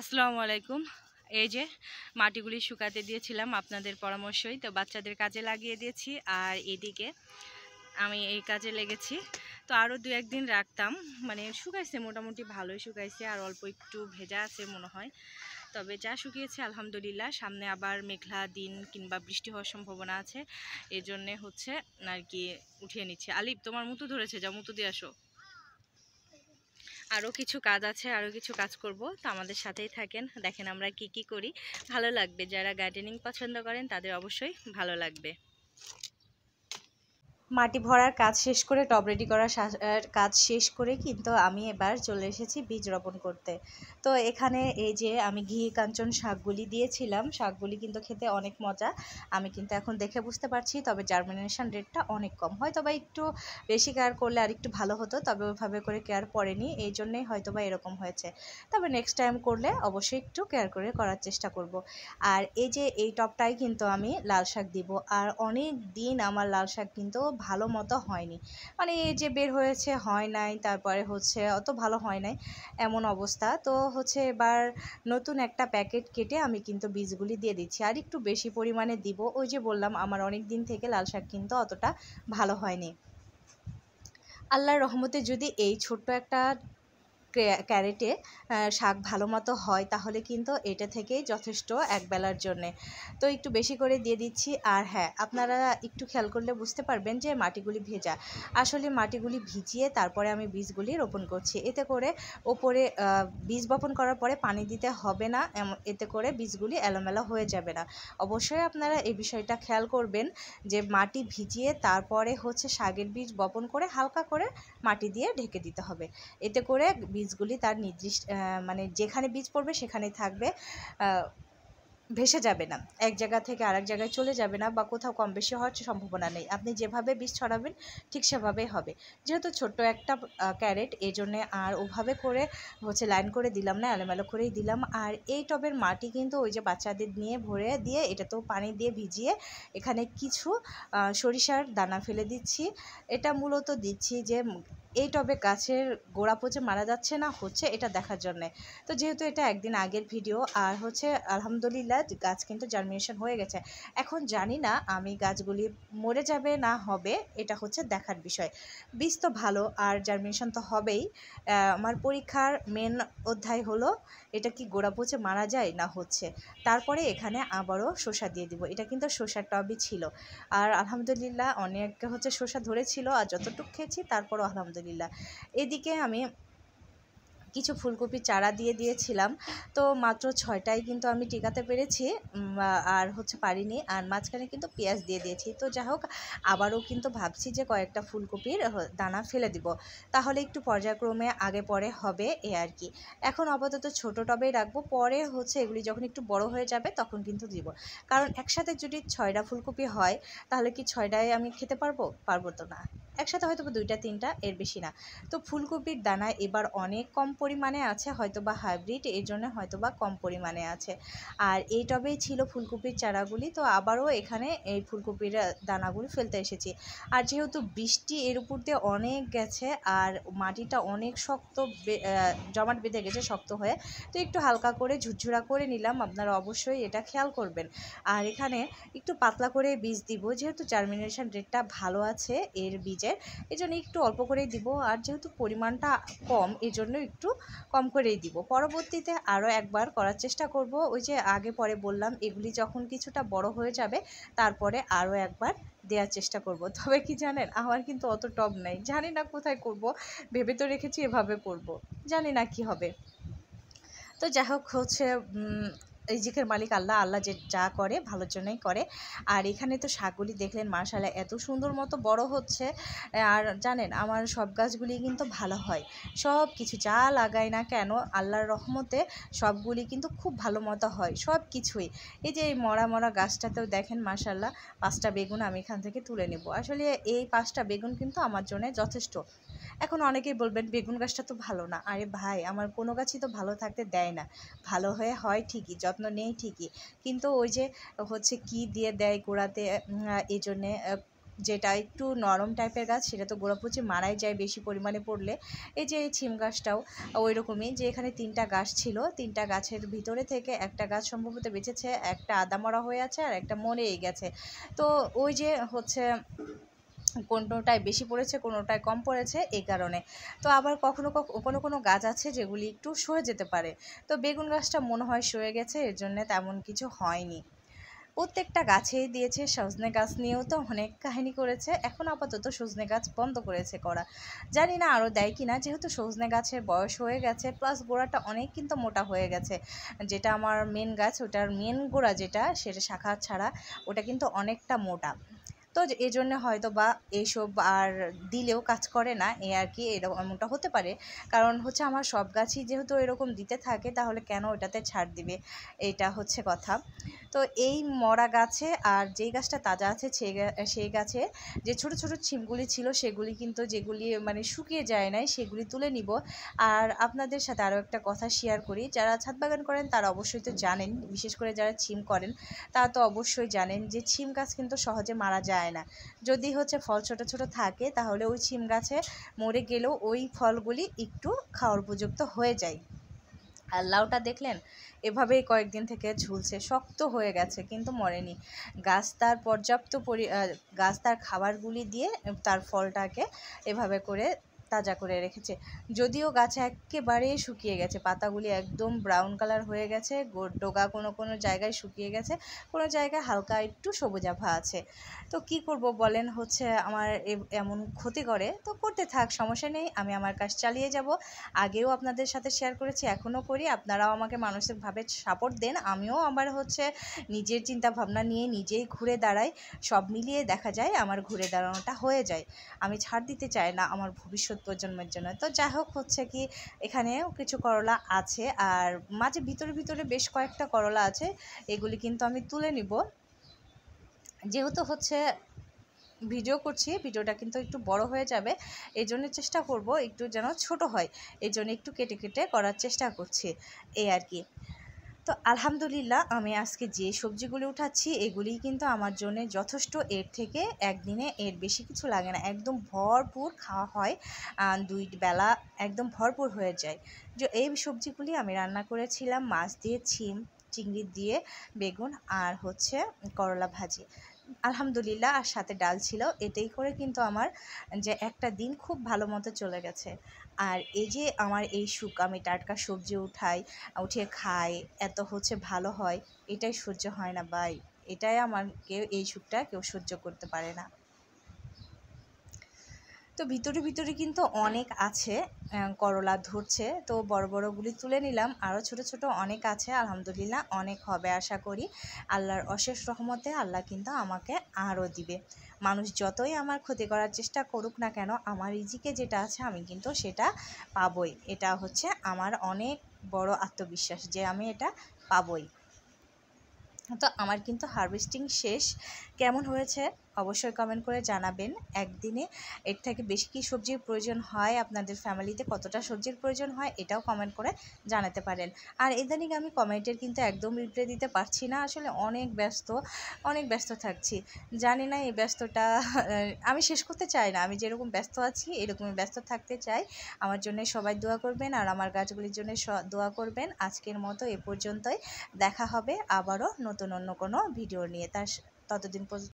আসসালামু আলাইকুম। এই যে মাটিগুলি শুকাতে দিয়েছিলাম আপনাদের পরামর্শই, তো বাচ্চাদের কাজে লাগিয়ে দিয়েছি। আর এদিকে আমি এই কাজে লেগেছি। তো আরও দু একদিন রাখতাম, মানে শুকাইছে, মোটামুটি ভালোই শুকাইছে, আর অল্প একটু ভেজা আছে মনে হয়। তবে যা শুকিয়েছে আলহামদুলিল্লাহ। সামনে আবার মেঘলা দিন কিংবা বৃষ্টি হওয়ার সম্ভাবনা আছে, এই জন্যে হচ্ছে আর কি উঠিয়ে নিচ্ছে। আলিফ, তোমার মুতু ধরেছে, যা মুতু দিয়ে আসো। আরও কিছু কাজ আছে, আরও কিছু কাজ করব, তো আমাদের সাথেই থাকেন, দেখেন আমরা কি কি করি। ভালো লাগবে, যারা গার্ডেনিং পছন্দ করেন তাদের অবশ্যই ভালো লাগবে। মাটি ভরার কাজ শেষ করে, টব রেডি করার কাজ শেষ করে কিন্তু আমি এবার চলে এসেছি বীজ রোপণ করতে। তো এখানে এই যে আমি ঘি কাঞ্চন শাকগুলি দিয়েছিলাম, শাকগুলি কিন্তু খেতে অনেক মজা। আমি কিন্তু এখন দেখে বুঝতে পারছি, তবে জার্মিনেশন রেটটা অনেক কম, হয়তো বা একটু বেশি কেয়ার করলে আর একটু ভালো হতো, তবে ওইভাবে করে কেয়ার পড়েনি, এই জন্যেই হয়তো বা এরকম হয়েছে। তবে নেক্সট টাইম করলে অবশ্যই একটু কেয়ার করে করার চেষ্টা করব। আর এই যে এই টবটাই কিন্তু আমি লাল শাক দিব, আর অনেক দিন আমার লাল শাক কিন্তু ভালো মতো হয়নি, মানে এই যে বের হয়েছে হয় নাই, তারপরে হচ্ছে অত ভালো হয় নাই, এমন অবস্থা। তো হচ্ছে এবার নতুন একটা প্যাকেট কেটে আমি কিন্তু বীজগুলি দিয়ে দিচ্ছি, আর একটু বেশি পরিমাণে দিব। ওই যে বললাম, আমার অনেক দিন থেকে লাল শাক কিন্তু অতটা ভালো হয়নি। আল্লাহর রহমতে যদি এই ছোট্ট একটা ক্যারেটে শাক ভালো মতো হয়, তাহলে কিন্তু এটা থেকেই যথেষ্ট একবেলার জন্যে। তো একটু বেশি করে দিয়ে দিচ্ছি। আর হ্যাঁ, আপনারা একটু খেয়াল করলে বুঝতে পারবেন যে মাটিগুলি ভেজা, আসলে মাটিগুলি ভিজিয়ে তারপরে আমি বীজগুলি রোপণ করছি। এতে করে ওপরে বীজ বপন করার পরে পানি দিতে হবে না, এতে করে বীজগুলি এলোমেলো হয়ে যাবে না। অবশ্যই আপনারা এই বিষয়টা খেয়াল করবেন যে মাটি ভিজিয়ে তারপরে হচ্ছে শাকের বীজ বপন করে হালকা করে মাটি দিয়ে ঢেকে দিতে হবে। এতে করে বীজগুলি তার নির্দিষ্ট মানে যেখানে বীজ পড়বে সেখানেই থাকবে, ভেসে যাবে না, এক জায়গা থেকে আরেক জায়গায় চলে যাবে না, বা কোথাও কম বেশি হওয়ার সম্ভাবনা নেই। আপনি যেভাবে বীজ ছড়াবেন ঠিক সেভাবেই হবে। যেহেতু ছোট্ট একটা ক্যারেট, এই জন্যে আর ওভাবে করে হচ্ছে লাইন করে দিলাম না, এলোমেলো করেই দিলাম। আর এই টবের মাটি কিন্তু ওই যে বাচ্চাদের নিয়ে ভরে দিয়ে, এটা তো পানি দিয়ে ভিজিয়ে এখানে কিছু সরিষার দানা ফেলে দিচ্ছি। এটা মূলত দিচ্ছি যে এই টবে গাছের গোড়া পচে মারা যাচ্ছে না হচ্ছে, এটা দেখার জন্যে। তো যেহেতু এটা একদিন আগের ভিডিও, আর হচ্ছে আলহামদুলিল্লাহ গাছ কিন্তু জার্মিনেশন হয়ে গেছে। এখন জানি না আমি গাছগুলি মরে যাবে না হবে, এটা হচ্ছে দেখার বিষয়। বীজ তো ভালো আর জার্মিনেশন তো হবেই। আমার পরীক্ষার মেন অধ্যায় হলো এটা কি গোড়া পচে মারা যায় না হচ্ছে। তারপরে এখানে আবারও শসা দিয়ে দিব, এটা কিন্তু শসার টবই ছিল। আর আলহামদুলিল্লাহ অনেক হচ্ছে শসা ধরেছিল, আর যতটুকু খেয়েছি তারপরও আলহামদুলিল্লাহ। এদিকে আমি কিছু ফুলকপির চারা দিয়ে দিয়েছিলাম, তো মাত্র 6টাই কিন্তু আমি টিকাতে পেরেছি, আর হচ্ছে পারিনি। আর মাঝখানে কিন্তু পেঁয়াজ দিয়ে দিয়েছি। তো যাই হোক, আবারও কিন্তু ভাবছি যে কয়েকটা ফুলকপির দানা ফেলে দিব, তাহলে একটু পর্যায়ক্রমে আগে পরে হবে, এ আর কি। এখন আপাতত ছোটো টবেই রাখবো, পরে হচ্ছে এগুলি যখন একটু বড় হয়ে যাবে তখন কিন্তু দিব। কারণ একসাথে যদি 6টা ফুলকপি হয়, তাহলে কি 6টায় আমি খেতে পারবো? পারবো তো না। একসাথে হয়তো 2টা 3টা, এর বেশি না। তো ফুলকপির দানা এবার অনেক কম পরিমাণে আছে, হয়তো বা হাইব্রিড, এই জন্য হয়তো বা কম পরিমাণে আছে। আর এই টবেই ছিল ফুলকপির চারাগুলি, তো আবারও এখানে এই ফুলকপির দানাগুলি ফেলতে এসেছি। আর যেহেতু বৃষ্টি এর উপর দিয়ে অনেক গেছে, আর মাটিটা অনেক শক্ত, জমাট বেঁধে গেছে শক্ত হয়ে, তো একটু হালকা করে ঝুরঝুরা করে নিলাম, আপনারা অবশ্যই এটা খেয়াল করবেন। আর এখানে একটু পাতলা করে বীজ দিব, যেহেতু জার্মিনেশন রেটটা ভালো আছে এর বীজের, এই জন্য একটু অল্প করেই দিব। আর যেহেতু পরিমাণটা কম, এই জন্য একটু কম করেই দিব। পরবর্তীতে আরও একবার করার চেষ্টা করব, ওই যে আগে পরে বললাম, এগুলি যখন কিছুটা বড় হয়ে যাবে তারপরে আরও একবার দেওয়ার চেষ্টা করব। তবে কি জানেন, আমার কিন্তু অত টব নাই, জানি না কোথায় করব, ভেবে তো রেখেছি এভাবে করব, জানি না কি হবে। তো যাই হোক হচ্ছে রিজিকের মালিক আল্লাহ, আল্লাহ যে যা করে ভালোর জন্যই করে। আর এখানে তো শাকগুলি দেখলেন মাশাআল্লাহ এত সুন্দর মতো বড় হচ্ছে। আর জানেন, আমার সব গাছগুলি কিন্তু ভালো হয়, সব কিছু যা লাগাই না কেন আল্লাহর রহমতে সবগুলি কিন্তু খুব ভালো মতো হয়, সব কিছুই। এই যে এই মরা মরা গাছটাতেও দেখেন মাশাআল্লাহ 5টা বেগুন আমি এখান থেকে তুলে নেব। আসলে এই 5টা বেগুন কিন্তু আমার জন্য যথেষ্ট। এখন অনেকেই বলবেন বেগুন গাছটা তো ভালো না। আরে ভাই, আমার কোনো গাছই তো ভালো থাকতে দেয় না, ভালো হয়ে হয় ঠিকই, যত্ন নেই ঠিকই, কিন্তু ওই যে হচ্ছে কি দিয়ে দেয় গোড়াতে, এই জন্যে যেটা একটু নরম টাইপের গাছ সেটা তো গোড়া পচে মারাই যায় বেশি পরিমাণে পড়লে। এই যে এই ছিম গাছটাও ওই রকমই, যে এখানে 3টা গাছ ছিল, 3টা গাছের ভিতরে থেকে একটা গাছ সম্ভবত বেঁচেছে, একটা আদা মরা হয়ে আছে আর একটা মরেই গেছে। তো ওই যে হচ্ছে কোনোটায় বেশি পড়েছে কোনোটায় কম পড়েছে এই কারণে। তো আবার কখনো কোনো কোনো গাছ আছে যেগুলি একটু সয়ে যেতে পারে। তো বেগুন গাছটা মনে হয় সয়ে গেছে, এর জন্য তেমন কিছু হয়নি। প্রত্যেকটা গাছেই দিয়েছে। সজনে গাছ নিয়েও তো অনেক কাহিনী করেছে, এখন আপাতত সজনে গাছ বন্ধ করেছে করা, জানি না আরও দেয় কিনা, যেহেতু সজনে গাছের বয়স হয়ে গেছে প্লাস গোড়াটা অনেক কিন্তু মোটা হয়ে গেছে। যেটা আমার মেন গাছ ওটার মেন গোড়া যেটা সেটা শাখা ছাড়া ওটা কিন্তু অনেকটা মোটা। তো এই জন্য হয়তো বা এইসব আর দিলেও কাজ করে না, এ আর কি, এরকম এমনটা হতে পারে। কারণ হচ্ছে আমার সব গাছই যেহেতু এরকম দিতে থাকে তাহলে কেন ওটাতে ছাড় দিবে, এইটা হচ্ছে কথা। তো এই মরা গাছে আর যেই গাছটা তাজা আছে সেই গাছে যে ছোট ছোট ছিমগুলি ছিল সেগুলি কিন্তু যেগুলি মানে শুকিয়ে যায় নাই সেগুলি তুলে নিব। আর আপনাদের সাথে আরও একটা কথা শেয়ার করি, যারা ছাদ বাগান করেন তারা অবশ্যই তো জানেন, বিশেষ করে যারা ছিম করেন তারা তো অবশ্যই জানেন যে ছিম গাছ কিন্তু সহজে মারা যায় না। যদি হচ্ছে ফল ছোট ছোট থাকে তাহলে ওই ছিম গাছে মরে গেলেও ওই ফলগুলি একটু খাওয়ার উপযুক্ত হয়ে যায়। আর লাউটা দেখলেন এভাবেই কয়েকদিন থেকে ঝুলছে, শক্ত হয়ে গেছে কিন্তু মরেনি। গাছ তার পর্যাপ্ত গাছ তার খাবারগুলি দিয়ে তার ফলটাকে এভাবে করে তাজা করে রেখেছে। যদিও গাছ একেবারেই শুকিয়ে গেছে, পাতাগুলি একদম ব্রাউন কালার হয়ে গেছে, ডগা কোনো কোনো জায়গায় শুকিয়ে গেছে, কোনো জায়গায় হালকা একটু সবুজ আভা আছে। তো কি করব বলেন, হচ্ছে আমার এমন ক্ষতি করে, তো করতে থাক, সমস্যা নেই, আমি আমার কাজ চালিয়ে যাব। আগেও আপনাদের সাথে শেয়ার করেছি, এখনও করি, আপনারাও আমাকে মানসিকভাবে সাপোর্ট দেন, আমিও আমার হচ্ছে নিজের চিন্তা ভাবনা নিয়ে নিজেই ঘুরে দাঁড়াই। সব মিলিয়ে দেখা যায় আমার ঘুরে দাঁড়ানোটা হয়ে যায়। আমি ছাড় দিতে চাই না আমার ভবিষ্যৎ প্রজন্মের জন্য। তো যাই হোক, হচ্ছে কি এখানেও কিছু করলা আছে আর মাঝে ভিতরে ভিতরে বেশ কয়েকটা করলা আছে, এগুলি কিন্তু আমি তুলে নিব। যেহেতু হচ্ছে ভিডিও করছি, ভিডিওটা কিন্তু একটু বড় হয়ে যাবে, এই জন্য চেষ্টা করব একটু যেন ছোট হয়, এই জন্য একটু কেটে কেটে করার চেষ্টা করছি, এই আর কি। তো আলহামদুলিল্লাহ, আমি আজকে যে সবজিগুলি উঠাচ্ছি এগুলি কিন্তু আমার জন্য যথেষ্ট, এর থেকে একদিনে এর বেশি কিছু লাগে না, একদম ভরপুর খাওয়া হয়, 2 বেলা একদম ভরপুর হয়ে যায়। যে এই সবজিগুলি আমি রান্না করেছিলাম মাছ দিয়ে, চিংড়ি দিয়ে, বেগুন আর হচ্ছে করলা ভাজি, আলহামদুলিল্লাহ, আর সাথে ডাল ছিল। এটাই করে কিন্তু আমার যে একটা দিন খুব ভালো মতো চলে গেছে। আর এই যে আমার এই সুখ, আমি টাটকা সবজি উঠিয়ে খাই, এত হচ্ছে ভালো হয়, এটাই সহ্য হয় না ভাই, এটাই আমার কেউ এই সুখটা কেউ সহ্য করতে পারে না। তো ভিতরে ভিতরে কিন্তু অনেক আছে, করলা ধরছে, তো বড় বড়গুলি তুলে নিলাম, আরও ছোট ছোট অনেক আছে, আলহামদুলিল্লাহ অনেক হবে আশা করি। আল্লাহর অশেষ রহমতে আল্লাহ কিন্তু আমাকে আরও দিবে। মানুষ যতই আমার ক্ষতি করার চেষ্টা করুক না কেন, আমার রিজিকে যেটা আছে আমি কিন্তু সেটা পাবই, এটা হচ্ছে আমার অনেক বড় আত্মবিশ্বাস যে আমি এটা পাবই। তো আমার কিন্তু হারভেস্টিং শেষ, কেমন হয়েছে অবশ্যই কমেন্ট করে জানাবেন। একদিনে এর থেকে বেশি কি সবজির প্রয়োজন হয়, আপনাদের ফ্যামিলিতে কতটা সবজির প্রয়োজন হয়, এটাও কমেন্ট করে জানাতে পারেন। আর ইদানিং আমি কমেন্টের কিন্তু একদম রিপ্লাই দিতে পারছি না, আসলে অনেক ব্যস্ত থাকছি, জানি না এই ব্যস্ততা আমি শেষ করতে চাই না, আমি যেরকম ব্যস্ত আছি এরকমই ব্যস্ত থাকতে চাই। আমার জন্য সবাই দোয়া করবেন আর আমার গাছগুলির জন্য দোয়া করবেন। আজকের মতো এ পর্যন্তই, দেখা হবে আবারও নতুন অন্য কোনো ভিডিও নিয়ে, ততদিন পর্যন্ত